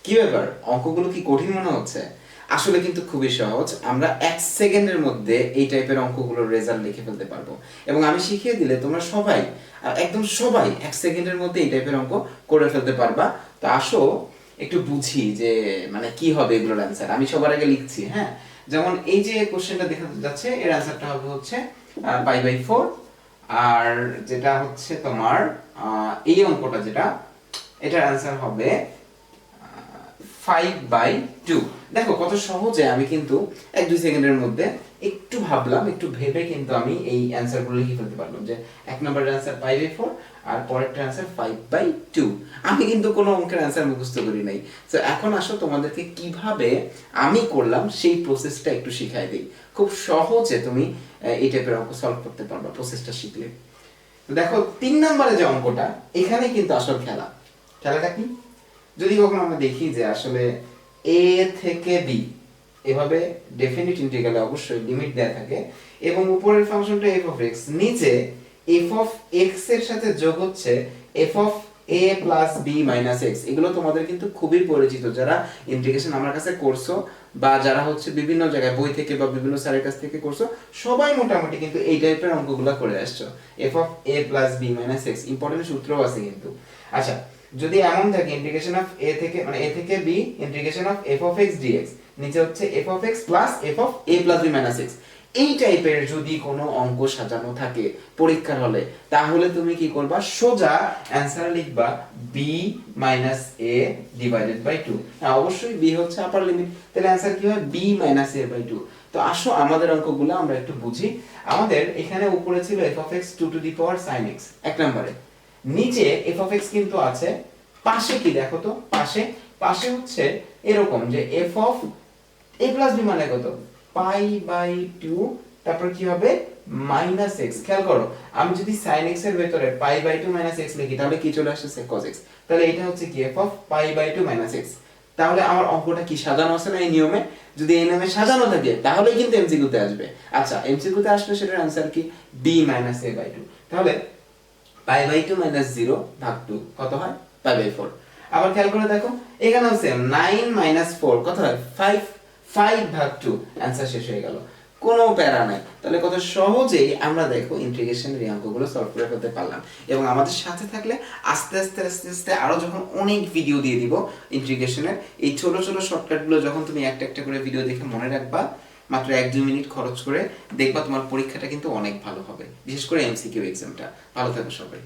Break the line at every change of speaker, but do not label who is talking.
কি ব্যাপার, অঙ্কগুলো কি কঠিন মনে হচ্ছে? আসলে কিন্তু খুবই সহজ। আমরা 1 সেকেন্ডের মধ্যে এই টাইপের অঙ্কগুলোর রেজাল্ট লিখে ফেলতে পারবো, এবং আমি শিখিয়ে দিলে তোমরা সবাই, একদম সবাই 1 সেকেন্ডের মধ্যে এই টাইপের অঙ্ক করে ফেলতে পারবা। তো আসো একটু বুঝি যে মানে কি হবে এগুলোর অ্যান্সার। আমি সবার আগে লিখছি, হ্যাঁ। যেমন এই যে কোশ্চেনটা দেখা যাচ্ছে, এর অ্যান্সারটা হবে হচ্ছে π/4। আর যেটা হচ্ছে তোমার এই অঙ্কটা যেটা, এটার অ্যান্সার হবে 5/2। দেখো কত সহজে আমি কিন্তু 1-2 সেকেন্ডের মধ্যে একটু ভাবলাম, একটু ভেবে কিন্তু আমি এই অ্যান্সারগুলো লিখে ফেলতে পারলাম যে এক নম্বরের অ্যান্সার 5/4 আর পরেরটার অ্যান্সার 5/2। আমি কিন্তু কোনো অঙ্কের অ্যান্সার মুখস্থ করি নাই। তো এখন আসো তোমাদেরকে কিভাবে আমি করলাম সেই প্রসেসটা একটু শিখাই দিই। খুব সহজে তুমি এই টাইপের অঙ্ক সলভ করতে পারবা প্রসেসটা শিখলে। তো দেখো 3 নম্বরে যে অঙ্কটা, এখানে কিন্তু আসল খেলাটা কি? যদি কখনো আমরা দেখি যে আসলে a থেকে b এভাবে ডেফিনিট ইন্টিগ্রালে অবশ্যই লিমিট দেয়া থাকে, এবং উপরের ফাংশনটা f of x, নিচে f of x এর সাথে যোগ হচ্ছে f of a plus b minus x। এগুলো তোমাদের কিন্তু খুবই পরিচিত, যারা ইন্টিগ্রেশন আমার কাছে করছো বা যারা হচ্ছে বিভিন্ন জায়গায় বই থেকে বা বিভিন্ন স্যারের কাছ থেকে করছো, সবাই মোটামুটি কিন্তু এই টাইপের অঙ্কগুলো করে আসছো। f of a plus b minus x important সূত্রও আছে কিন্তু। আচ্ছা, যদি এমন থাকে ইন্টিগ্রেশন অফ a থেকে মানে a থেকে b integration of f of x dx, নিচে হচ্ছে f of x plus f of a plus b minus x, এই টাইপের যদি কোনো অঙ্ক সাজানো থাকে পরীক্ষার হলে, তাহলে তুমি কি করবা? সোজা অ্যানসার লিখবা b minus a divided by 2। হ্যাঁ, অবশ্যই b হচ্ছে আপার লিমিট, তাহলে অ্যানসার কি হয়? b minus a by 2। তো আসো আমাদের অঙ্কগুলো আমরা একটু বুঝি। আমাদের এখানে উপরে ছিল f of x 2 to the power sin x এক নম্বরে, নিচে f of x কিন্তু আছে, পাশে কি দেখো তো, পাশে হচ্ছে এরকম যে f of a plus b মানে কত? π/2, তারপর কি হবে? Minus x। খেয়াল করো, আমি যদি sin x এর ভেতরে π/2 মাইনাস x লিখি, তাহলে কি চলে আসছে? cos x। তাহলে এটা হচ্ছে কি f of π/2 মাইনাস x। তাহলে আমার অঙ্কটা কি সাজানো আছে না এই নিয়মে? যদি এই নিয়মে সাজানো থাকে তাহলে কিন্তু এমসিকিউ তে আসবে। আচ্ছা, এমসিকিউ তে আসলে সেটার आंसर কি? b - a/2। তাহলে π/2 - 0 ভাগ 2 কত হয়? π/4। আবার খেয়াল করে দেখো, এখানেও সেম 9 - 4 কত হয়? 5। 5 ভাগ 2, आंसर শেষ হয়ে গেল, কোনো প্যারা নাই। তাহলে কত সহজেই আমরা দেখো ইন্টিগ্রেশনের এই অঙ্কগুলো সলভ করে ফেলতে পারলাম। এবং আমাদের সাথে থাকলে আস্তে আস্তে আস্তে আস্তে আরো যখন অনেক ভিডিও দিয়ে দিব ইন্টিগ্রেশনের, এই ছোট ছোট শর্টকাটগুলো যখন তুমি একটা একটা করে ভিডিও দেখে মনে রাখবা, মাত্র 1-2 মিনিট খরচ করে, দেখবা তোমার পরীক্ষাটা কিন্তু অনেক ভালো হবে, বিশেষ করে এমসিকিউ এক্সামটা। ভালো থাকো সবাই।